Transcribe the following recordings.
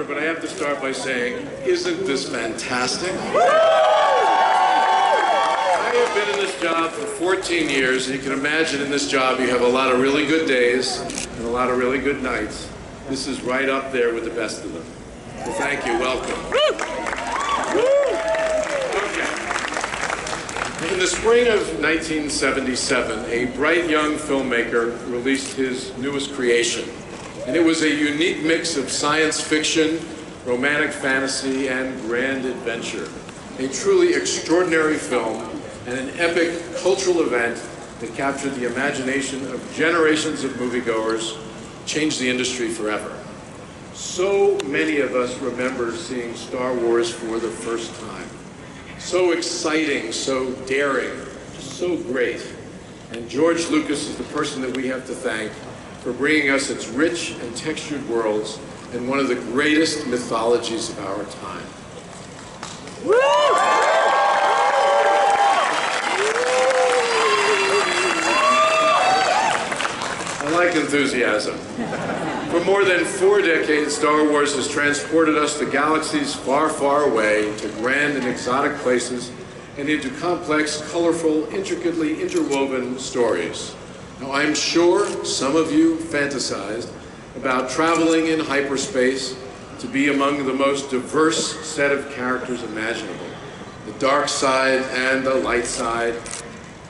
but I have to start by saying, isn't this fantastic? I have been in this job for 14 years, and you can imagine in this job you have a lot of really good days and a lot of really good nights. This is right up there with the best of them. So thank you, welcome. Okay. In the spring of 1977, a bright young filmmaker released his newest creation. And it was a unique mix of science fiction, romantic fantasy, and grand adventure. A truly extraordinary film and an epic cultural event that captured the imagination of generations of moviegoers, changed the industry forever. So many of us remember seeing Star Wars for the first time. So exciting, so daring, so great. And George Lucas is the person that we have to thank for bringing us its rich and textured worlds and one of the greatest mythologies of our time. I like enthusiasm. For more than 4 decades, Star Wars has transported us to galaxies far, far away, to grand and exotic places, and into complex, colorful, intricately interwoven stories. Now, I'm sure some of you fantasized about traveling in hyperspace to be among the most diverse set of characters imaginable. The dark side and the light side,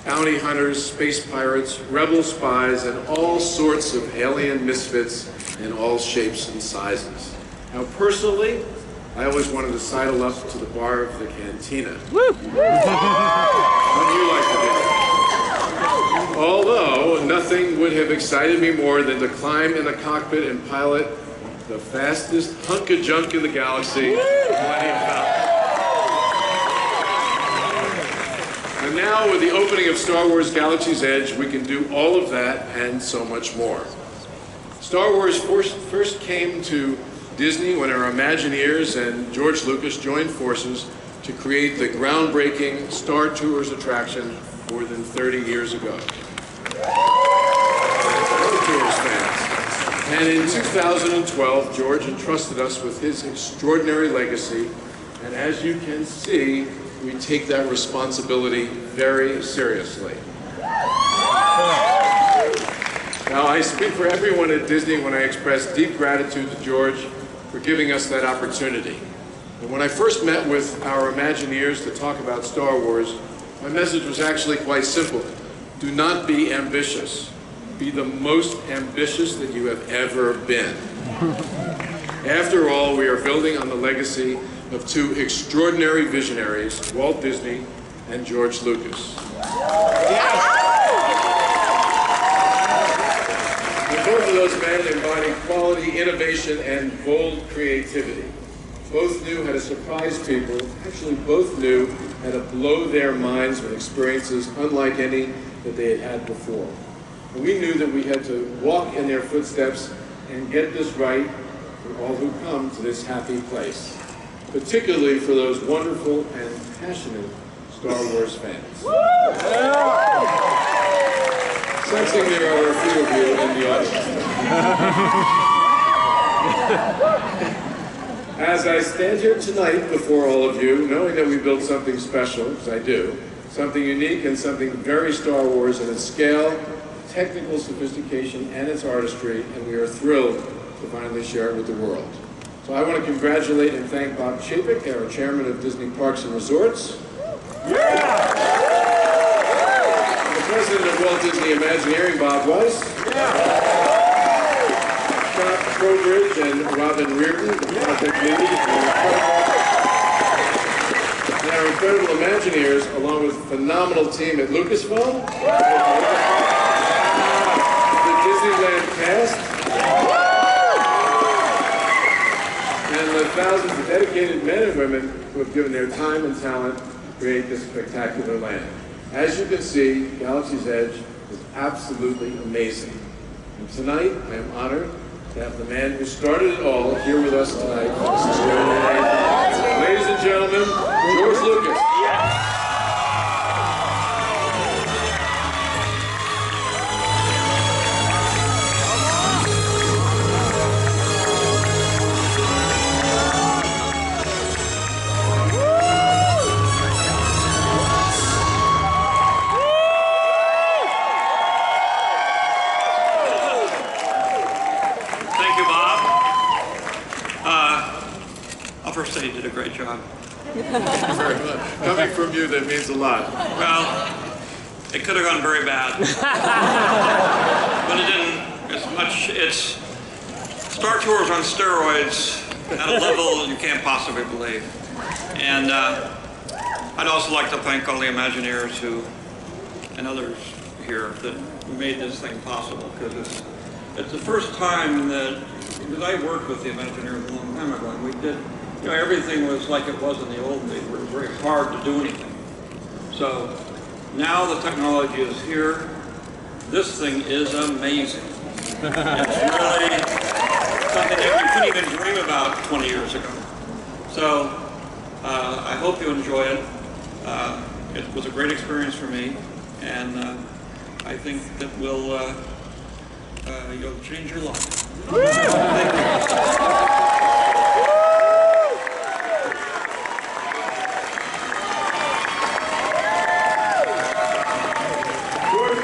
bounty hunters, space pirates, rebel spies, and all sorts of alien misfits in all shapes and sizes. Now, personally, I always wanted to sidle up to the bar of the cantina. Woo! What do you like to do? Although, nothing would have excited me more than to climb in the cockpit and pilot the fastest hunk of junk in the galaxy, Millennium Falcon. And now, with the opening of Star Wars Galaxy's Edge, we can do all of that and so much more. Star Wars first came to Disney when our Imagineers and George Lucas joined forces to create the groundbreaking Star Tours attraction more than 30 years ago. Star Tours fans. And in 2012, George entrusted us with his extraordinary legacy, and as you can see, we take that responsibility very seriously. Now, I speak for everyone at Disney when I express deep gratitude to George for giving us that opportunity. And when I first met with our Imagineers to talk about Star Wars, my message was actually quite simple. Do not be ambitious. Be the most ambitious that you have ever been. After all, we are building on the legacy of 2 extraordinary visionaries, Walt Disney and George Lucas. And both of those men embody quality, innovation, and bold creativity. Both knew how to surprise people. Actually, both knew how to blow their minds with experiences unlike any that they had had before. And we knew that we had to walk in their footsteps and get this right for all who come to this happy place, particularly for those wonderful and passionate Star Wars fans. Sensing there are a few of you in the audience. As I stand here tonight before all of you, knowing that we built something special, because I do, something unique and something very Star Wars in its scale, technical sophistication, and its artistry, and we are thrilled to finally share it with the world. So I want to congratulate and thank Bob Chapek, our chairman of Disney Parks and Resorts. Yeah! The president of Walt Disney Imagineering, Bob Weiss. Yeah! Scott Trowbridge and Robin Reardon, the project lead. And our incredible Imagineers, along with a phenomenal team at Lucasfilm. The Disneyland cast. And the thousands of dedicated men and women who have given their time and talent to create this spectacular land. As you can see, Galaxy's Edge is absolutely amazing. And tonight, I am honored to have the man who started it all here with us tonight. Ladies and gentlemen, George Lucas. first say you did a great job. Thank you very much. Coming from you, that means a lot. Well, it could have gone very bad. But it didn't. It's Star Tours on steroids at a level you can't possibly believe. And I'd also like to thank all the Imagineers and others here that made this thing possible, because it's the first time that, because I worked with the Imagineers a long time ago, and we did, everything was like it was in the old days, where it was very hard to do anything. So now the technology is here. This thing is amazing. It's really something that we couldn't even dream about 20 years ago. So I hope you enjoy it. It was a great experience for me, and I think that you'll change your life. Thank you.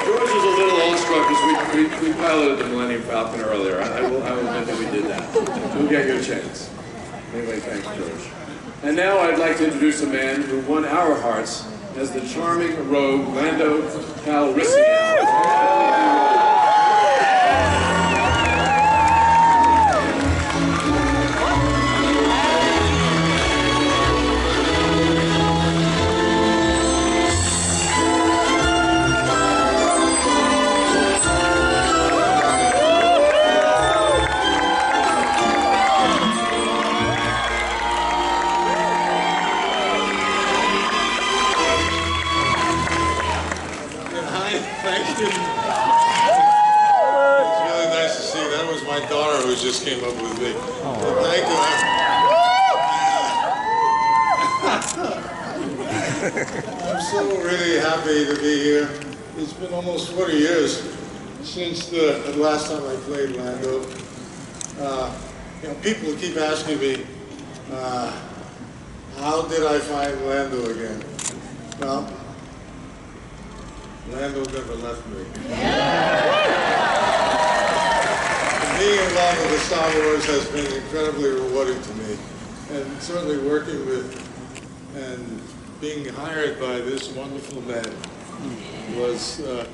George is a little awestruck because we piloted the Millennium Falcon earlier. I will admit that we did that. You'll get your chance. Anyway, thanks, George. And now I'd like to introduce a man who won our hearts as the charming rogue Lando Calrissian. Just came up with me. Well, thank you. I'm so really happy to be here. It's been almost 40 years since the last time I played Lando. People keep asking me, how did I find Lando again? Well, Lando never left me. Being involved with the Star Wars has been incredibly rewarding to me, and certainly working with and being hired by this wonderful man was a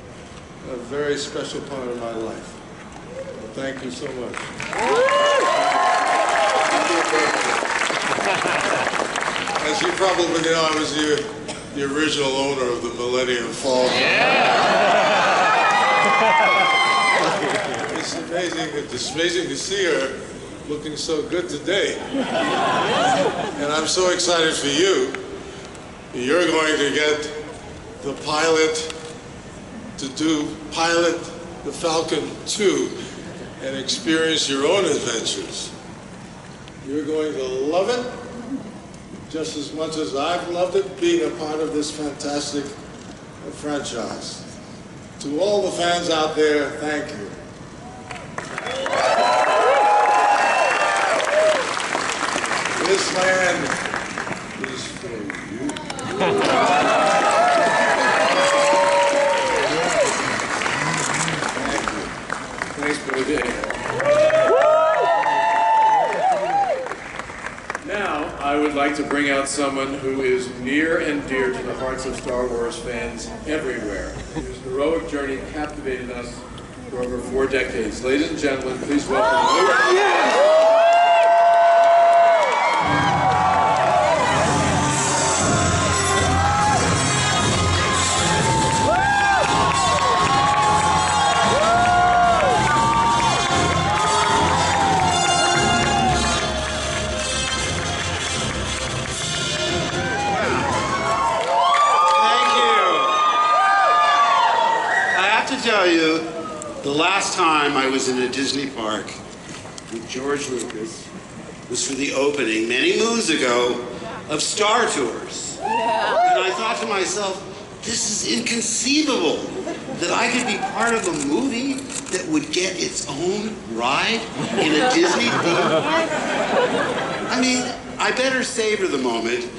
very special part of my life. Well, thank you so much. As you probably know, I was the original owner of the Millennium Falcon. It's amazing to see her looking so good today. And I'm so excited for you. You're going to get the pilot to pilot the Falcon 2 and experience your own adventures. You're going to love it just as much as I've loved it being a part of this fantastic franchise. To all the fans out there, thank you. This land is for you. Thank you. Thanks for the day. Now, I would like to bring out someone who is near and dear to the hearts of Star Wars fans everywhere, whose heroic journey captivated us for over 4 decades. Ladies and gentlemen, please welcome tell you, the last time I was in a Disney park with George Lucas was for the opening many moons ago of Star Tours. And I thought to myself, this is inconceivable that I could be part of a movie that would get its own ride in a Disney theme park. I mean, I better savor the moment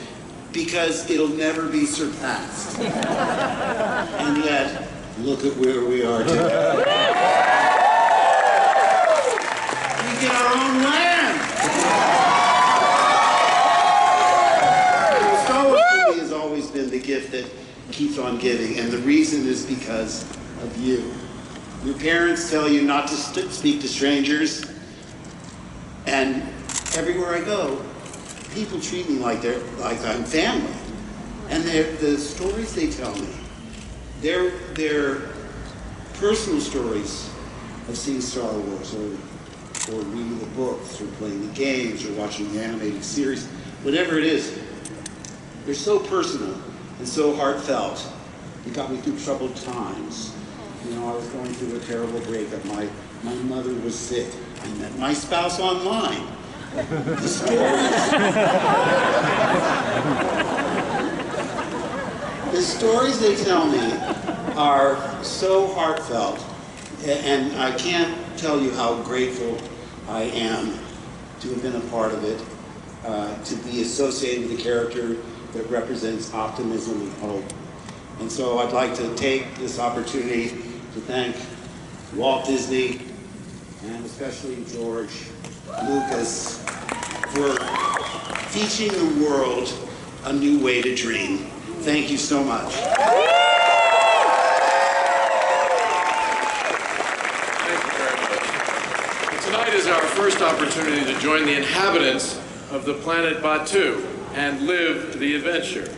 because it'll never be surpassed. And yet, look at where we are today. We get our own land. keeps on giving, and the reason is because of you. Your parents tell you not to speak to strangers, and everywhere I go, people treat me like I'm family. And the stories they tell me, they're personal stories of seeing Star Wars, or reading the books, or playing the games, or watching the animated series, whatever it is. They're so personal and so heartfelt. It got me through troubled times. You know, I was going through a terrible breakup. My mother was sick. I met my spouse online. The stories they tell me are so heartfelt, and I can't tell you how grateful I am to have been a part of it, to be associated with a character that represents optimism and hope. And so I'd like to take this opportunity to thank Walt Disney, and especially George Lucas, for teaching the world a new way to dream. Thank you so much. Thank you very much. Tonight is our first opportunity to join the inhabitants of the planet Batuu and live the adventure.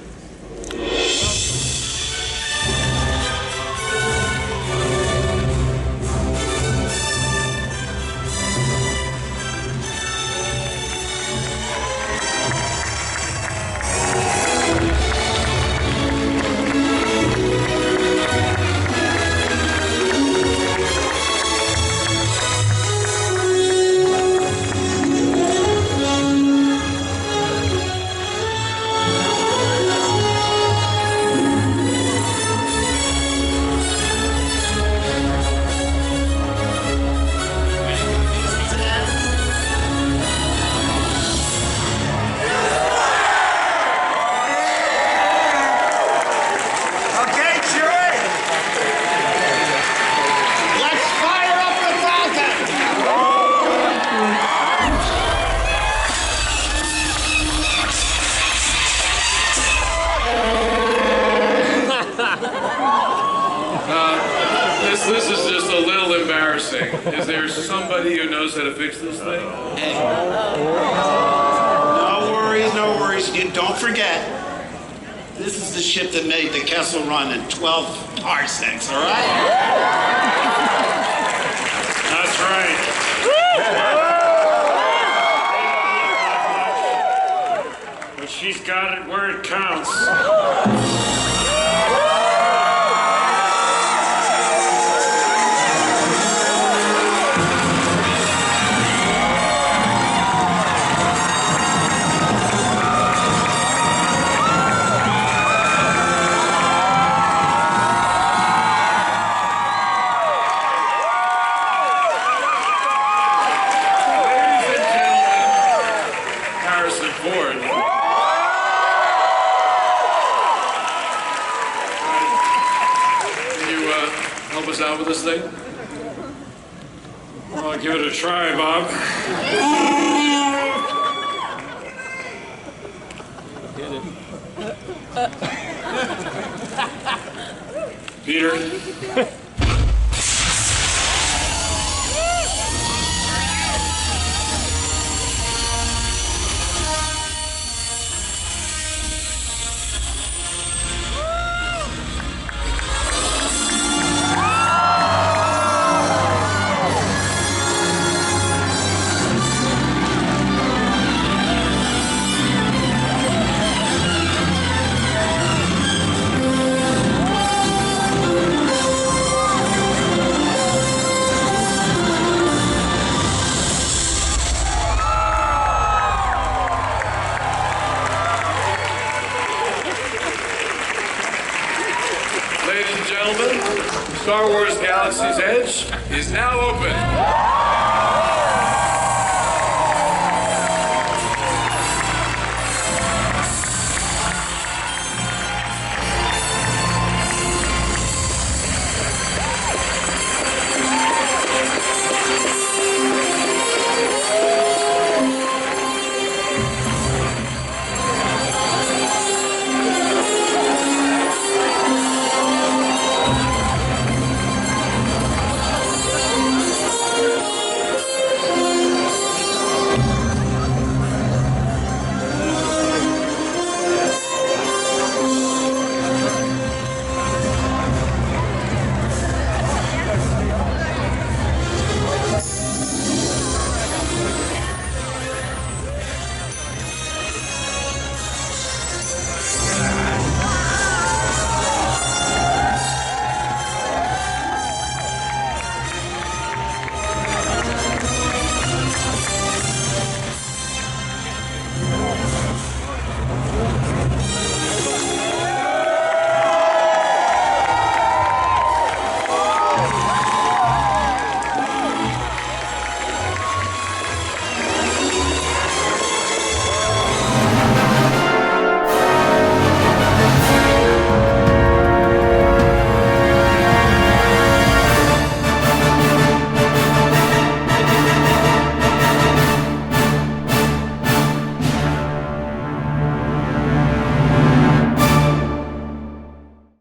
This is just a little embarrassing. Is there somebody who knows how to fix this thing? Hey. No worries. You don't forget, this is the ship that made the Kessel Run in 12 parsecs, all right? That's right. But she's got it where it counts. Out with this thing? Well, I'll give it a try, Bob. Peter? Star Wars Galaxy's Edge is now open.